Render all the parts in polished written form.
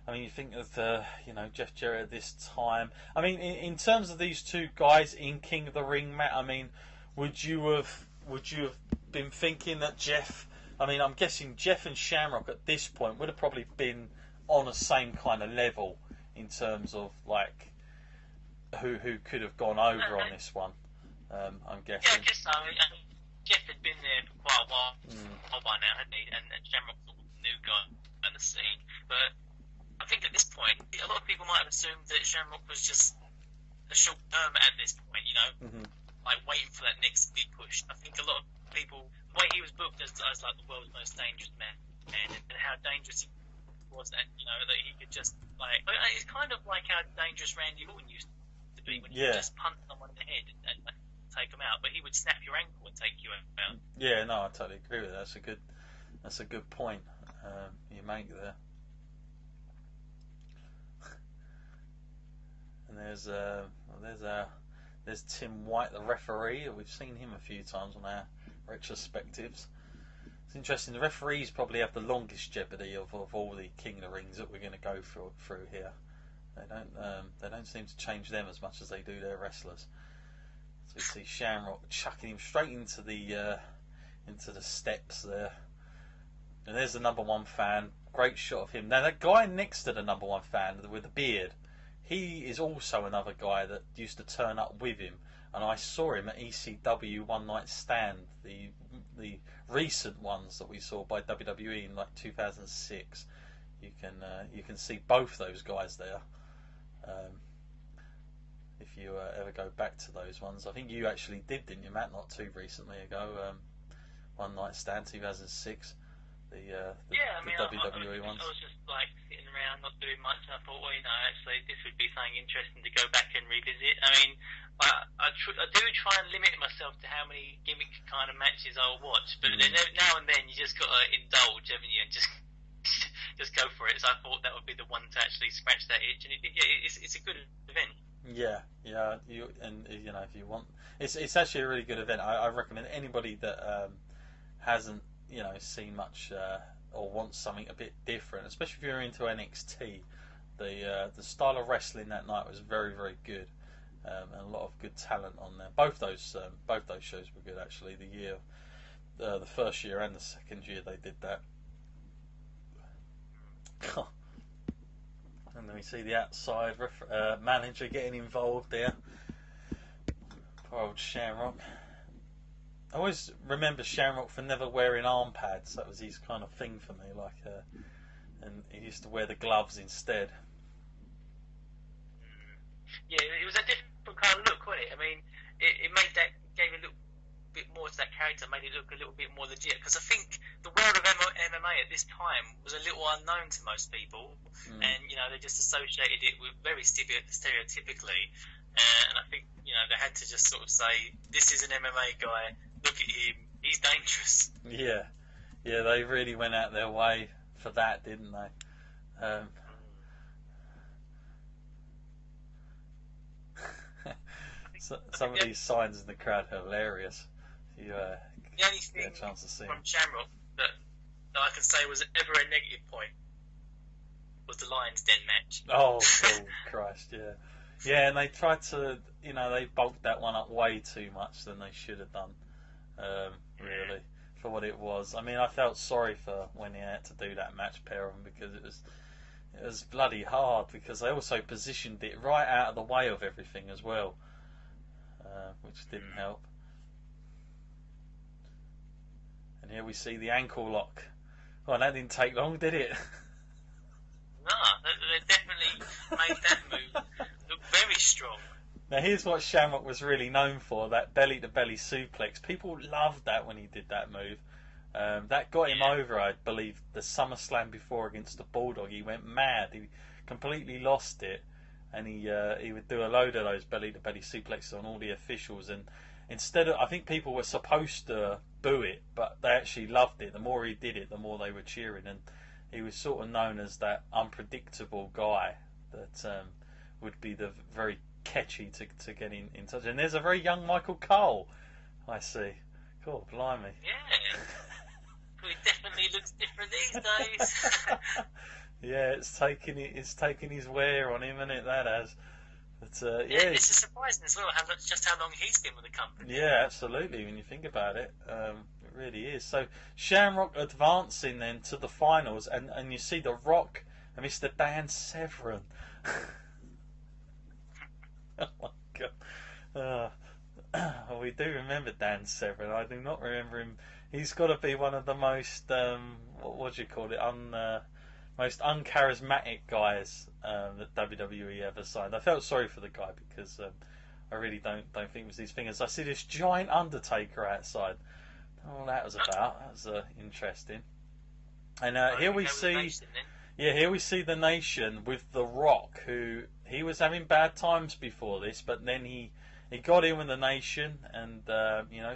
I mean, you think of Jeff Jarrett at this time. I mean, in terms of these two guys in King of the Ring, Matt. I mean, would you have been thinking that Jeff? I mean, I'm guessing Jeff and Shamrock at this point would have probably been on the same kind of level in terms of like who could have gone over on this one. I'm guessing. Yeah, I guess so. I mean, Jeff had been there for quite a while by now, hadn't he? And Shamrock's the new guy on the scene. But I think at this point, a lot of people might have assumed that Shamrock was just a short term at this point, like waiting for that next big push. I think a lot of people, the way he was booked as like the world's most dangerous man, and how dangerous he was, that that he could just like, it's kind of like how dangerous Randy Orton used to be when he would just punt someone in the head and take them out, but he would snap your ankle and take you out. Yeah, no, I totally agree with that. That's a good point you make there. And there's Tim White, the referee. We've seen him a few times on our retrospectives. It's interesting. The referees probably have the longest jeopardy of all the King of the Rings that we're going to go through here. They don't seem to change them as much as they do their wrestlers. So we see Shamrock chucking him straight into the steps there. And there's the number one fan. Great shot of him. Now that guy next to the number one fan with the beard, he is also another guy that used to turn up with him, and I saw him at ECW One Night Stand, the recent ones that we saw by WWE in like 2006. You can see both those guys there. If you ever go back to those ones, I think you actually did, didn't you, Matt? Not too recently ago. One Night Stand 2006. The WWE ones. I was just like sitting around not doing much, and I thought, well, actually this would be something interesting to go back and revisit. I mean, I do try and limit myself to how many gimmick kind of matches I'll watch, but then now and then you just got to indulge, haven't you, and just go for it. So I thought that would be the one to actually scratch that itch, and it's a good event. Yeah. If you want, it's actually a really good event. I recommend anybody that hasn't seen much or wants something a bit different, especially if you're into NXT. The style of wrestling that night was very, very good, and a lot of good talent on there. Both those shows were good actually. The first year and the second year they did that. And then we see the outside manager getting involved there. Poor old Shamrock. I always remember Shamrock for never wearing arm pads. That was his kind of thing for me. And he used to wear the gloves instead. Yeah, it was a different kind of look, wasn't it? I mean, it gave a little bit more to that character, made it look a little bit more legit. Because I think the world of MMA at this time was a little unknown to most people, and they just associated it with very stereotypically. And I think they had to just sort of say, this is an MMA guy. Look at him, he's dangerous. Yeah, they really went out their way for that, didn't they? Some of these signs in the crowd are hilarious. You the only thing get a chance to see from Shamrock that I can say was ever a negative point was the Lions Den match. Oh Christ, yeah. Yeah, and they tried to, they bulked that one up way too much than they should have done, really, for what it was. I mean, I felt sorry for when he had to do that match pair of them because it was bloody hard because they also positioned it right out of the way of everything as well, which didn't help. And here we see the ankle lock. Well, that didn't take long, did it? No, they definitely made that move look very strong. Now here's what Shamrock was really known for, that belly-to-belly suplex. People loved that when he did that move. That got him over, I believe, the SummerSlam before against the Bulldog. He went mad. He completely lost it. And he would do a load of those belly-to-belly suplexes on all the officials. And instead of, I think people were supposed to boo it, but they actually loved it. The more he did it, the more they were cheering. And he was sort of known as that unpredictable guy that would be the very catchy to get in touch. And there's a very young Michael Cole, I see. Cool, blimey. Yeah. He definitely looks different these days. Yeah, it's taking his wear on him, isn't it? That has. But, It's surprising as well just how long he's been with the company. Yeah, absolutely. When you think about it, it really is. So Shamrock advancing then to the finals, and you see The Rock and Mr. Dan Severn. Oh my god! We do remember Dan Severn. I do not remember him. He's got to be one of the most what do you call it? Most uncharismatic guys that WWE ever signed. I felt sorry for the guy because I really don't think it was his fingers. I see this giant Undertaker outside. Oh, that was about. That was interesting. And here we see, here we see the Nation with The Rock, who he was having bad times before this, but then he got in with the Nation, and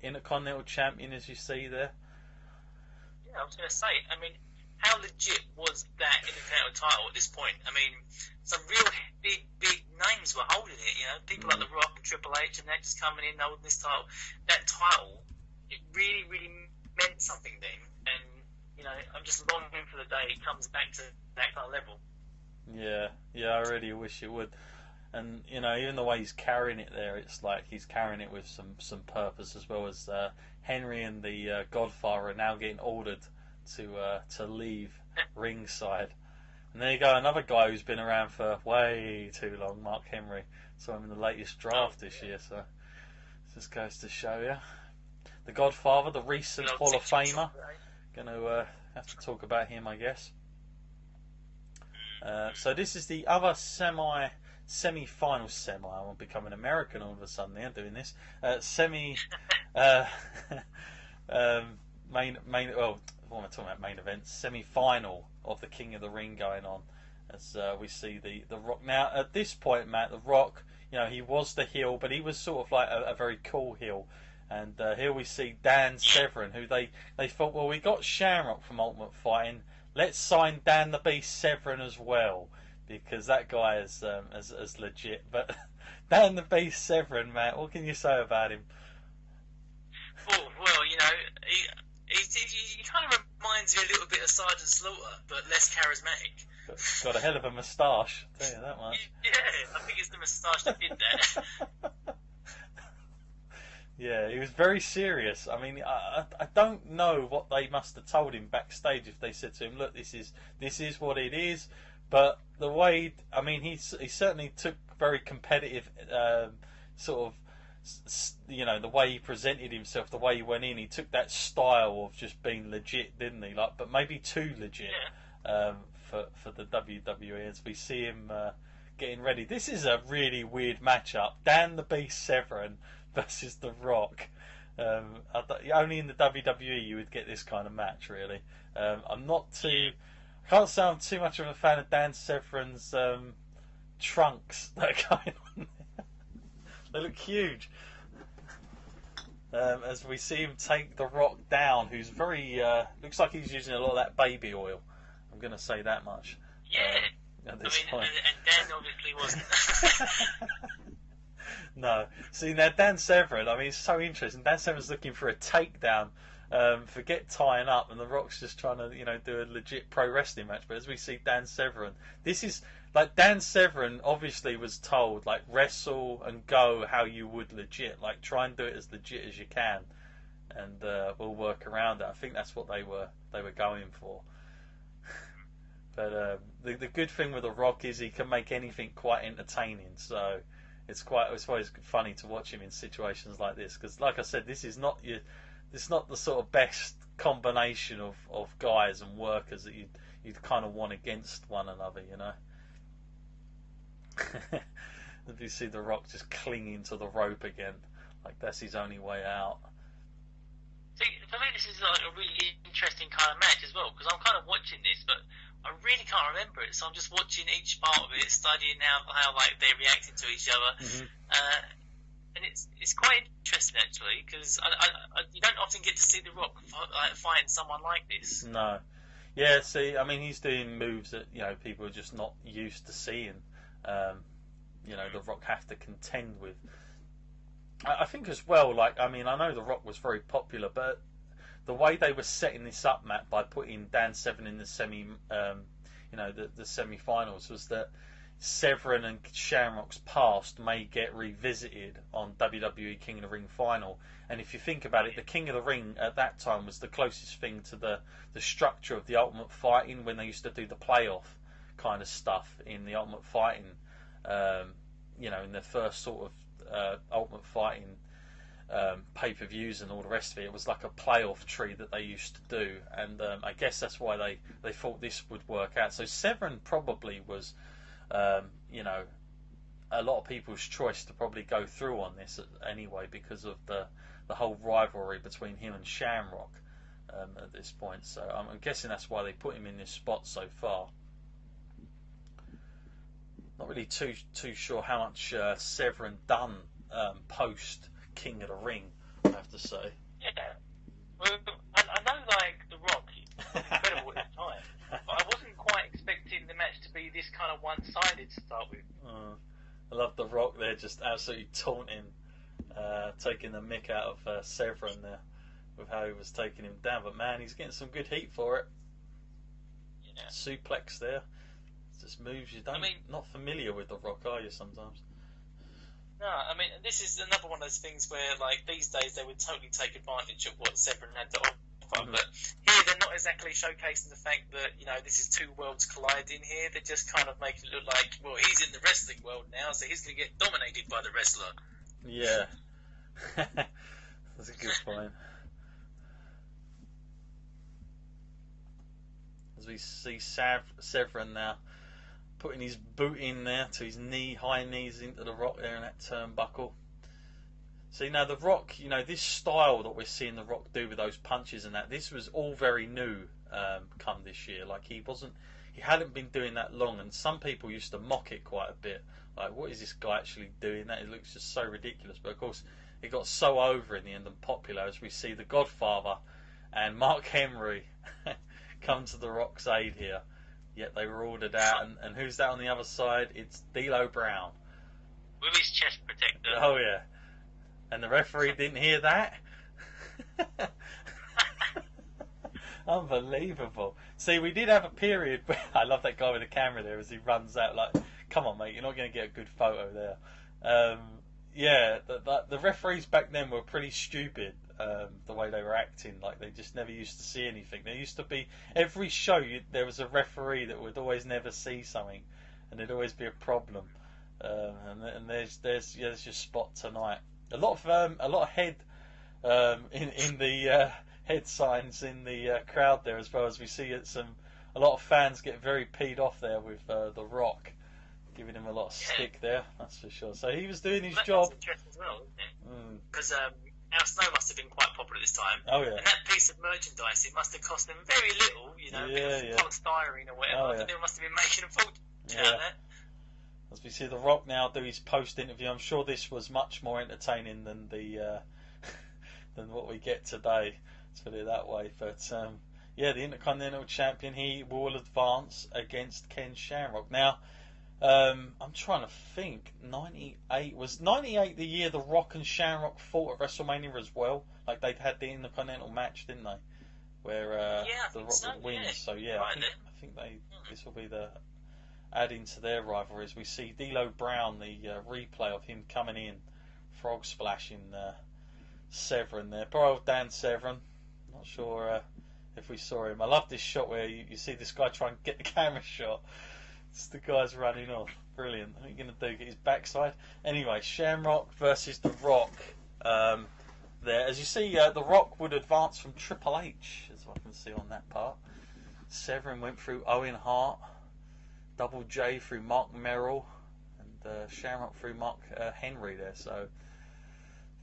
Intercontinental Champion, as you see there. Yeah, I was going to say. I mean, how legit was that Intercontinental title at this point? I mean, some real big names were holding it. People like The Rock and Triple H, and they're just coming in holding this title. That title, it really, really meant something then. And I'm just longing for the day it comes back to that kind of level. Yeah, I really wish it would. And even the way he's carrying it there, it's like he's carrying it with some purpose, as well as Henry and the Godfather are now getting ordered to leave ringside. And there you go, another guy who's been around for way too long, Mark Henry. So I'm in the latest draft this year, so this goes to show you. The Godfather, the recent Hall of Famer. Going to have to talk about him, I guess. So this is the other semi-final. I want to become an American all of a sudden. They're doing this what am I talking about? Main event, semi-final of the King of the Ring going on, as we see the Rock. Now at this point, Matt, the Rock, he was the heel, but he was sort of like a very cool heel. And here we see Dan Severn, who they thought, well, we got Shamrock from Ultimate Fighting, let's sign Dan the Beast Severn as well, because that guy is as legit. But Dan the Beast Severn, Matt, what can you say about him? Oh, well, he kind of reminds me a little bit of Sergeant Slaughter, but less charismatic. Got a hell of a moustache, I'll tell you that much. Yeah, I think it's the moustache that did that. Yeah, he was very serious. I mean, I don't know what they must have told him backstage if they said to him, "Look, this is what it is." But the way, I mean, he certainly took very competitive sort of, the way he presented himself, the way he went in. He took that style of just being legit, didn't he? Like, but maybe too legit for the WWE. As we see him getting ready, this is a really weird matchup. Dan the Beast Severn versus The Rock. Only in the WWE you would get this kind of match, really. I can't say I'm too much of a fan of Dan Severn's trunks that are going on there. They look huge. As we see him take The Rock down, who's very looks like he's using a lot of that baby oil. I'm going to say that much. Yeah. At this point. And Dan obviously wasn't. No. See, now Dan Severn, I mean, it's so interesting. Dan Severn's looking for a takedown. Forget tying up, and The Rock's just trying to, do a legit pro wrestling match. But as we see Dan Severn, this is like Dan Severn obviously was told, like, wrestle and go how you would legit, like try and do it as legit as you can, and we'll work around it. I think that's what they were going for. But the good thing with The Rock is he can make anything quite entertaining. So it's always funny to watch him in situations like this, because, like I said, this is not the sort of best combination of guys and workers that you'd kind of want against one another, If you see The Rock just clinging to the rope again, like that's his only way out. See, for me, this is like a really interesting kind of match as well, because I'm kind of watching this, but I really can't remember it, so I'm just watching each part of it, studying how like they're reacting to each other, and it's quite interesting actually, because you don't often get to see The Rock fighting someone like this. No, yeah. See, I mean, he's doing moves that people are just not used to seeing. The Rock have to contend with. I think as well, like, I mean, I know The Rock was very popular, but the way they were setting this up, Matt, by putting Dan Severn in the the semi-finals, was that Severin and Shamrock's past may get revisited on WWE King of the Ring final. And if you think about it, the King of the Ring at that time was the closest thing to the structure of the Ultimate Fighting, when they used to do the playoff kind of stuff in the Ultimate Fighting, in the first sort of Ultimate Fighting pay-per-views and all the rest of it. It was like a playoff tree that they used to do, and I guess that's why they thought this would work out. So Severin probably was, a lot of people's choice to probably go through on this anyway, because of the whole rivalry between him and Shamrock at this point. So I'm guessing that's why they put him in this spot so far. Not really too sure how much Severin done post King of the Ring, I have to say. Yeah. Well, I know, like, The Rock, he was incredible at the time, but I wasn't quite expecting the match to be this kind of one-sided to start with. I love The Rock there, just absolutely taunting, taking the mick out of Severin there with how he was taking him down. But man, he's getting some good heat for it. Yeah. Suplex there. Just moves you don't. Not familiar with The Rock, are you, sometimes? No, I mean, this is another one of those things where, like, these days they would totally take advantage of what Severin had to offer. But here they're not exactly showcasing the fact that, this is two worlds colliding here. They're just kind of making it look like, well, he's in the wrestling world now, so he's going to get dominated by the wrestler. Yeah. That's a good point. As we see Severin now putting his boot in there to his high knees into The Rock there in that turnbuckle. See, now The Rock, this style that we're seeing The Rock do with those punches and that, this was all very new come this year. Like, he hadn't been doing that long, and some people used to mock it quite a bit. Like, what is this guy actually doing? That it looks just so ridiculous. But of course, it got so over in the end and popular, as we see the Godfather and Mark Henry come to The Rock's aid here. Yet they were ordered out, and who's that on the other side? It's D'Lo Brown. With his chest protector. Oh, yeah. And the referee didn't hear that? Unbelievable. See, we did have a period where I love that guy with the camera there as he runs out like, come on, mate, you're not going to get a good photo there. The referees back then were pretty stupid, the way they were acting. Like, they just never used to see anything. There used to be, every show, there was a referee that would always never see something, and there'd always be a problem. And there's your spot tonight. A lot of head in the head signs in the crowd there, as well as we see a lot of fans get very peed off there with The Rock, giving him a lot of stick there. That's for sure. So he was doing his job. That's interesting as well, isn't it? Because Al Snow must have been quite popular at this time. Oh yeah. And that piece of merchandise, it must have cost them very little, a bit of polystyrene or whatever. But they must have been making a fortune out of that. As we see The Rock now do his post-interview, I'm sure this was much more entertaining than than what we get today. Let's put it that way. But the Intercontinental Champion, he will advance against Ken Shamrock. Now, I'm trying to think. 98 the year The Rock and Shamrock fought at WrestleMania as well. Like, they had the Intercontinental match, didn't they? Where The Rock would win. So I think this will be the adding to their rivalry, as we see D'Lo Brown, the replay of him coming in, frog splashing Severin there. Poor old Dan Severin. Not sure if we saw him. I love this shot where you see this guy try and get the camera shot. It's the guy's running off. Brilliant. What are you going to do? Get his backside? Anyway, Shamrock versus The Rock. There, as you see, The Rock would advance from Triple H, as I can see on that part. Severin went through Owen Hart. Double J through Mark Merrill, and Shamrock through Mark Henry there. So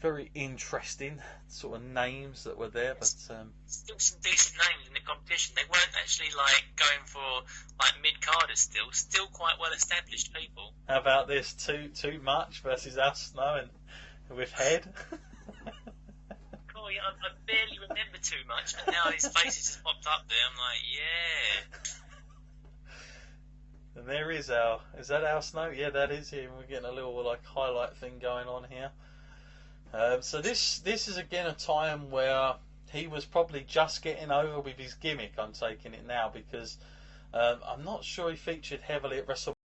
very interesting sort of names that were there. But still some decent names in the competition. They weren't actually like going for like mid-carders. Still quite well established people. How about this? Too much versus Al Snow and with Head. Cool. Yeah, I barely remember Too Much, and now his face has just popped up there. I'm like, yeah. And there is is that Al Snow? Yeah, that is him. We're getting a little like highlight thing going on here. So this is again a time where he was probably just getting over with his gimmick. I'm taking it now, because I'm not sure he featured heavily at WrestleMania